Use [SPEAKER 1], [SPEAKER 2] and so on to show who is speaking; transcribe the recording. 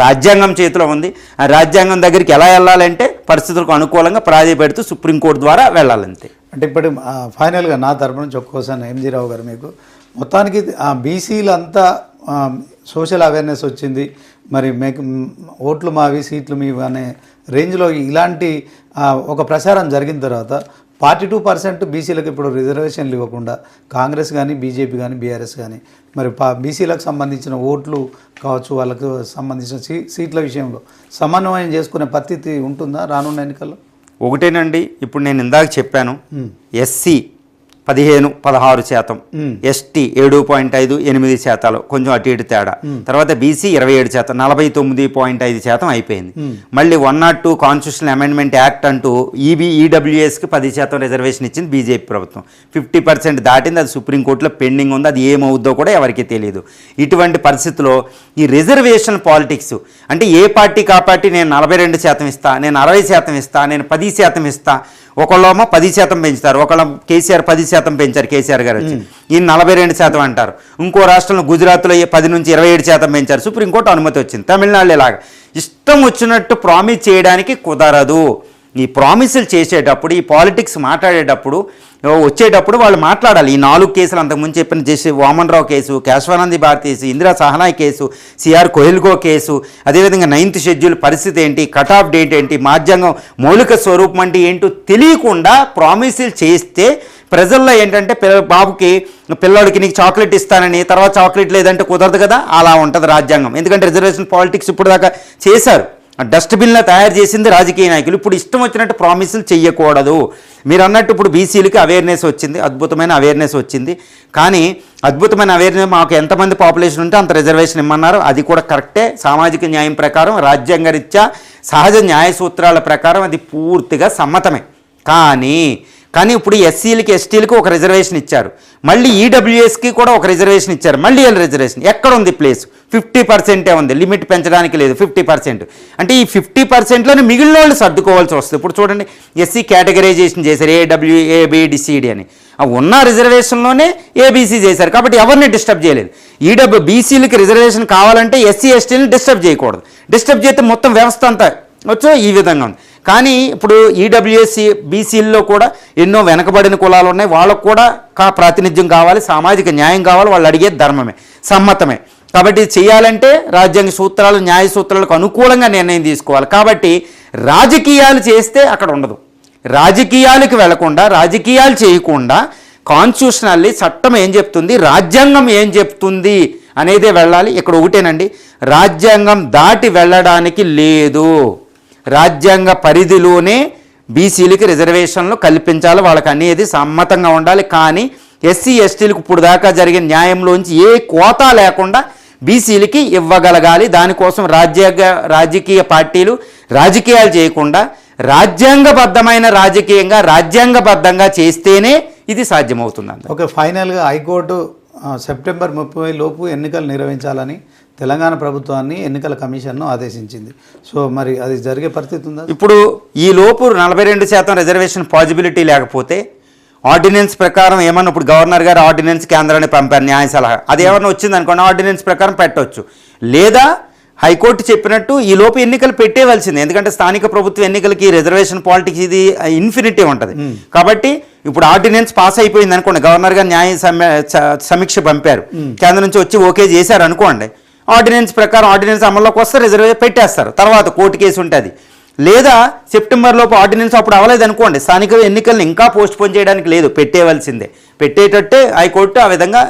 [SPEAKER 1] రాజ్యాంగం చేతిలో ఉంది. ఆ రాజ్యాంగం దగ్గరికి ఎలా వెళ్ళాలంటే పరిస్థితులకు అనుకూలంగా ప్రాధాన్యపెడుతూ సుప్రీంకోర్టు ద్వారా వెళ్ళాలంతే.
[SPEAKER 2] అంటే ఇప్పుడు ఫైనల్గా నా తరపు నుంచి ఒక్కోసారి ఎంజీ రావు గారు, మీకు మొత్తానికి బీసీలంతా సోషల్ అవేర్నెస్ వచ్చింది, మరి మీకు ఓట్లు మావి సీట్లు మీవి అనే రేంజ్లో ఇలాంటి ఒక ప్రచారం జరిగిన తర్వాత 42% బీసీలకు ఇప్పుడు రిజర్వేషన్లు ఇవ్వకుండా కాంగ్రెస్ కానీ బీజేపీ కానీ బీఆర్ఎస్ కానీ మరి బీసీలకు సంబంధించిన ఓట్లు కావచ్చు, వాళ్ళకు సంబంధించిన సీట్ల విషయంలో సమన్వయం చేసుకునే పరిస్థితి ఉంటుందా రానున్న ఎన్నికల్లో?
[SPEAKER 1] ఒకటేనండి, ఇప్పుడు నేను ఇందాక చెప్పాను, ఎస్సీ 15-16%, ఎస్టీ 7.58%, కొంచెం అటు ఇటు తేడా. తర్వాత బీసీ 27%, 49.5% అయిపోయింది. మళ్ళీ 102 కాన్స్టిట్యూషనల్ అమెండ్మెంట్ యాక్ట్ అంటూ ఈడబ్ల్యూఎస్కి 10% రిజర్వేషన్ ఇచ్చింది బీజేపీ ప్రభుత్వం. 50% దాటింది, అది సుప్రీంకోర్టులో పెండింగ్ ఉంది, అది ఏమవుద్దో కూడా ఎవరికి తెలియదు. ఇటువంటి పరిస్థితుల్లో ఈ రిజర్వేషన్ పాలిటిక్స్ అంటే ఏ పార్టీకి ఆ పార్టీ నేను 42% ఇస్తా, నేను 60% ఇస్తా, నేను 10% ఇస్తా. ఒకళ్ళేమో 10% పెంచుతారు, ఒకళ్ళ కేసీఆర్ 10% పెంచారు, కేసీఆర్ గారు వచ్చి ఈయన 42% అంటారు. ఇంకో రాష్ట్రంలో గుజరాత్లో 10 నుంచి 27% పెంచారు, సుప్రీంకోర్టు అనుమతి వచ్చింది. తమిళనాడులో ఇలాగా ఇష్టం వచ్చినట్టు ప్రామిస్ చేయడానికి కుదరదు. ఈ ప్రామిసులు చేసేటప్పుడు, ఈ పాలిటిక్స్ మాట్లాడేటప్పుడు వచ్చేటప్పుడు వాళ్ళు మాట్లాడాలి. ఈ 4 కేసులు అంతకుముందు చెప్పిన justice Waman Rao case, Kesavananda Bharati case, Indira Sawhney case, CR Coelho case, అదేవిధంగా 9th షెడ్యూల్ పరిస్థితి ఏంటి, కట్ ఆఫ్ డేట్ ఏంటి, రాజ్యాంగం మౌలిక స్వరూపం అంటే ఏంటో తెలియకుండా ప్రామిసులు చేస్తే ప్రజల్లో ఏంటంటే బాబుకి పిల్లోడికి నీకు చాక్లెట్ ఇస్తానని తర్వాత చాక్లెట్ లేదంటే కుదరదు కదా, అలా ఉంటుంది రాజ్యాంగం. ఎందుకంటే రిజర్వేషన్ పాలిటిక్స్ ఇప్పుడు దాకా చేశారు, డస్ట్బిన్లో తయారు చేసింది రాజకీయ నాయకులు. ఇప్పుడు ఇష్టం వచ్చినట్టు ప్రామిసులు చెయ్యకూడదు. మీరు అన్నట్టు ఇప్పుడు బీసీలకి అవేర్నెస్ వచ్చింది, అద్భుతమైన అవేర్నెస్ వచ్చింది. కానీ అద్భుతమైన అవేర్నెస్ మాకు ఎంతమంది పాపులేషన్ ఉంటే అంత రిజర్వేషన్ ఇమ్మన్నారు, అది కూడా కరెక్టే. సామాజిక న్యాయం ప్రకారం, రాజ్యాంగరీత్యా సహజ న్యాయ సూత్రాల ప్రకారం అది పూర్తిగా సమ్మతమే. కానీ ఇప్పుడు ఎస్సీలకి ఎస్టీలకి ఒక రిజర్వేషన్ ఇచ్చారు, మళ్ళీ ఈడబ్ల్యూఎస్కి కూడా ఒక రిజర్వేషన్ ఇచ్చారు. మళ్ళీ రిజర్వేషన్ ఎక్కడ ఉంది ప్లేస్? 50% ఉంది, లిమిట్ పెంచడానికి లేదు. 50% అంటే ఈ 50%లోనే మిగిలిన వాళ్ళు సర్దుకోవాల్సి వస్తుంది. ఇప్పుడు చూడండి, ఎస్సీ కేటగరైజేషన్ చేశారు, ఏబిడిసిడి అని. ఉన్న రిజర్వేషన్లోనే ఏబీసీ చేశారు, కాబట్టి ఎవరిని డిస్టర్బ్ చేయలేదు. బీసీలకి రిజర్వేషన్ కావాలంటే ఎస్సీ ఎస్టీని డిస్టర్బ్ చేయకూడదు. డిస్టర్బ్ చేస్తే మొత్తం వ్యవస్థ అంతా వచ్చో ఈ విధంగా ఉంది. కానీ ఇప్పుడు ఈడబ్ల్యూఎస్సీ బీసీల్లో కూడా ఎన్నో వెనకబడిన కులాలు ఉన్నాయి, వాళ్ళకు కూడా ప్రాతినిధ్యం కావాలి, సామాజిక న్యాయం కావాలి, వాళ్ళు అడిగేది ధర్మమే, సమ్మతమే. కాబట్టి చేయాలంటే రాజ్యాంగ సూత్రాలు, న్యాయ సూత్రాలకు అనుకూలంగా నిర్ణయం తీసుకోవాలి. కాబట్టి రాజకీయాలు చేస్తే అక్కడ ఉండదు. రాజకీయాలకు వెళ్లకుండా, రాజకీయాలు చేయకుండా కాన్స్టిట్యూషనల్లీ చట్టం ఏం చెప్తుంది, రాజ్యాంగం ఏం చెప్తుంది అనేదే వెళ్ళాలి. ఇక్కడ ఒకటేనండి, రాజ్యాంగం దాటి వెళ్ళడానికి లేదు. రాజ్యాంగ పరిధిలోనే బీసీలకి రిజర్వేషన్లు కల్పించాలి, వాళ్ళకి అనేది సమ్మతంగా ఉండాలి. కానీ ఎస్సీ ఎస్టీలకు ఇప్పుడు దాకా జరిగిన న్యాయంలోంచి ఏ కోతా లేకుండా బీసీలకి ఇవ్వగలగాలి. దానికోసం రాజకీయ పార్టీలు రాజకీయాలు చేయకుండా రాజ్యాంగబద్ధమైన రాజ్యాంగబద్ధంగా చేస్తేనే ఇది సాధ్యమవుతుంది.
[SPEAKER 2] ఓకే, ఫైనల్గా హైకోర్టు సెప్టెంబర్ 30 లోపు ఎన్నికలు నిర్వహించాలని తెలంగాణ ప్రభుత్వాన్ని ఎన్నికల కమిషన్ను ఆదేశించింది. సో మరి అది జరిగే పరిస్థితి ఉందా?
[SPEAKER 1] ఇప్పుడు ఈ లోపు 42% రిజర్వేషన్ పాజిబిలిటీ లేకపోతే ఆర్డినెన్స్ ప్రకారం ఏమన్నా, ఇప్పుడు గవర్నర్ గారు ఆర్డినెన్స్ కేంద్రాన్ని పంపారు న్యాయ సలహా, అది ఏమన్నా వచ్చింది అనుకోండి, ఆర్డినెన్స్ ప్రకారం పెట్టవచ్చు. లేదా హైకోర్టు చెప్పినట్టు ఈ లోపు ఎన్నికలు పెట్టేవలసింది. ఎందుకంటే స్థానిక ప్రభుత్వ ఎన్నికలకి రిజర్వేషన్ పాలిటిక్స్ ఇది ఇన్ఫినిటీ ఉంటుంది. కాబట్టి ఇప్పుడు ఆర్డినెన్స్ పాస్ అయిపోయింది అనుకోండి, గవర్నర్ గారు న్యాయ సమీక్ష పంపారు, కేంద్రం నుంచి వచ్చి ఓకే చేశారు అనుకోండి, ఆర్డినెన్స్ ప్రకారం ఆర్డినెన్స్ అమల్లోకి వస్తే రిజర్వేషన్ పెట్టేస్తారు. తర్వాత కోర్టు కేసు ఉంటుంది. లేదా సెప్టెంబర్ లోపు ఆర్డినెన్స్ అప్పుడు అవ్వలేదు అనుకోండి, స్థానిక ఎన్నికలను ఇంకా పోస్ట్ పోన్ చేయడానికి లేదు, పెట్టేవలసిందే. పెట్టేటట్టే హైకోర్టు ఆ విధంగా